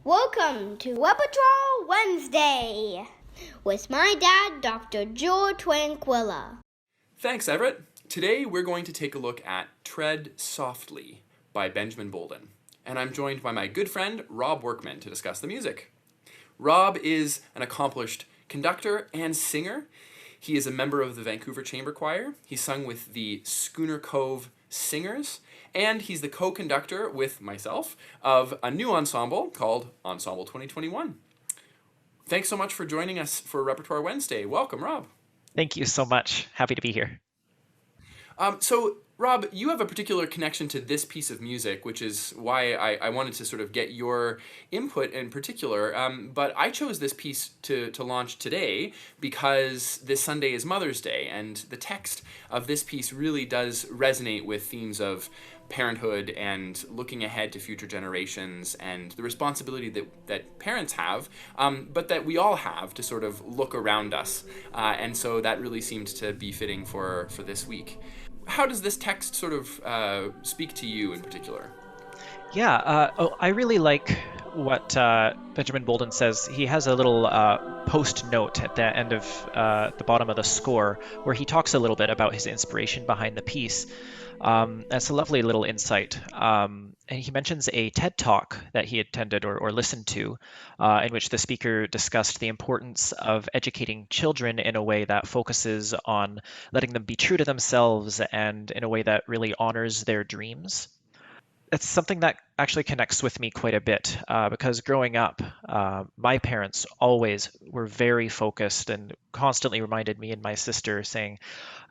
Welcome to Repertoire Wednesday with my dad, Dr. Joel Tranquilla. Thanks, Everett. Today we're going to take a look at Tread Softly by Benjamin Bolden. And I'm joined by my good friend, Rob Workman, to discuss the music. Rob is an accomplished conductor and singer. He is a member of the Vancouver Chamber Choir. He sung with the Schooner Cove Singers, and he's the co-conductor with myself of a new ensemble called Ensemble 2021. Thanks so much for joining us for Repertoire Wednesday. Welcome, Rob. Thank you so much. Happy to be here. So, Rob, you have a particular connection to this piece of music, which is why I wanted to sort of get your input in particular. But I chose this piece to launch today because this Sunday is Mother's Day, and the text of this piece really does resonate with themes of parenthood and looking ahead to future generations and the responsibility that parents have, but that we all have to sort of look around us. And so that really seemed to be fitting for this week. How does this text sort of speak to you in particular? Yeah, I really like what Benjamin Bolden says. He has a little post note at the end of the bottom of the score where he talks a little bit about his inspiration behind the piece. That's a lovely little insight. And he mentions a TED Talk that he attended or listened to, in which the speaker discussed the importance of educating children in a way that focuses on letting them be true to themselves and in a way that really honors their dreams. It's something that actually connects with me quite a bit because growing up, my parents always were very focused and constantly reminded me and my sister saying,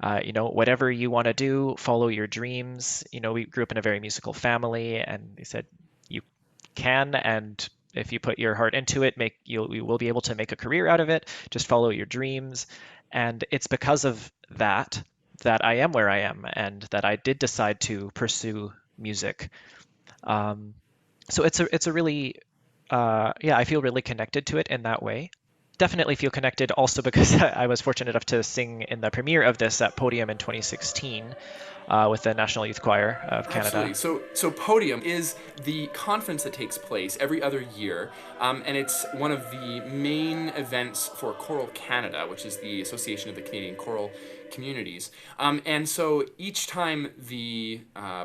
whatever you want to do, follow your dreams. We grew up in a very musical family, and they said, you can, and if you put your heart into it, you will be able to make a career out of it. Just follow your dreams. And it's because of that I am where I am, and that I did decide to pursue music. So it's a really I feel really connected to it in that way. Definitely feel connected also because I was fortunate enough to sing in the premiere of this at Podium in 2016 with the National Youth Choir of Canada. Absolutely. So Podium is the conference that takes place every other year, and it's one of the main events for Choral Canada, which is the Association of the Canadian Choral Communities. And so each time the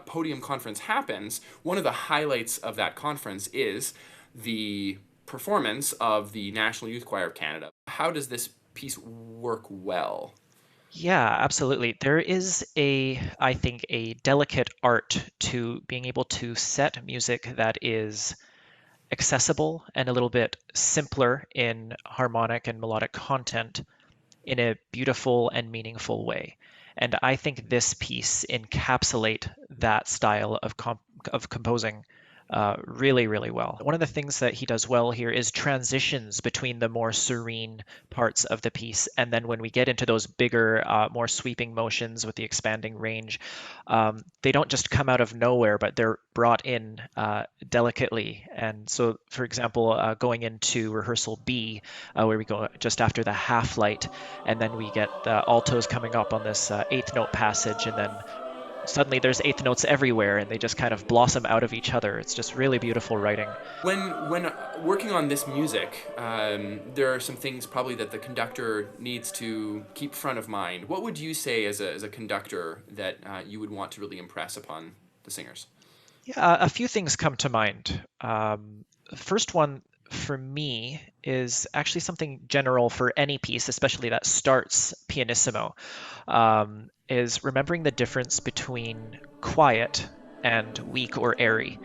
Podium conference happens, one of the highlights of that conference is the performance of the National Youth Choir of Canada. How does this piece work well? Yeah, absolutely. There is I think, a delicate art to being able to set music that is accessible and a little bit simpler in harmonic and melodic content in a beautiful and meaningful way. And I think this piece encapsulate that style of composing really, really well. One of the things that he does well here is transitions between the more serene parts of the piece, and then when we get into those bigger, more sweeping motions with the expanding range, they don't just come out of nowhere, but they're brought in delicately. And so, for example, going into rehearsal B, where we go just after the half light, and then we get the altos coming up on this eighth note passage, and then suddenly there's eighth notes everywhere and they just kind of blossom out of each other. It's just really beautiful writing. When working on this music, there are some things probably that the conductor needs to keep front of mind. What would you say as a conductor that you would want to really impress upon the singers? Yeah, a few things come to mind. The first one for me is actually something general for any piece, especially that starts pianissimo, is remembering the difference between quiet and weak or airy.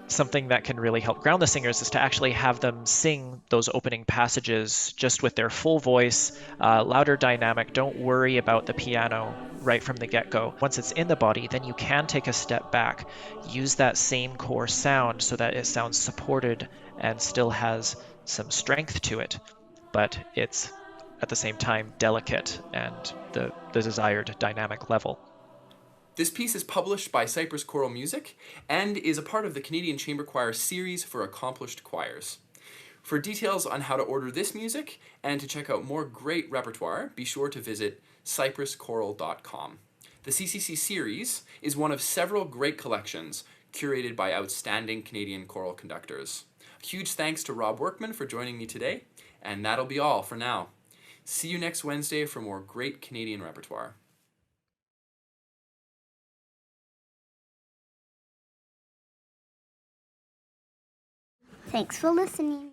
Something that can really help ground the singers is to actually have them sing those opening passages just with their full voice, louder dynamic. Don't worry about the piano right from the get-go. Once it's in the body, then you can take a step back, use that same core sound so that it sounds supported and still has some strength to it, but it's at the same time delicate and the desired dynamic level. This piece is published by Cypress Choral Music and is a part of the Canadian Chamber Choir series for accomplished choirs. For details on how to order this music and to check out more great repertoire, be sure to visit cypresschoral.com. The CCC Series is one of several great collections curated by outstanding Canadian choral conductors. Huge thanks to Rob Workman for joining me today, and that'll be all for now. See you next Wednesday for more great Canadian repertoire. Thanks for listening.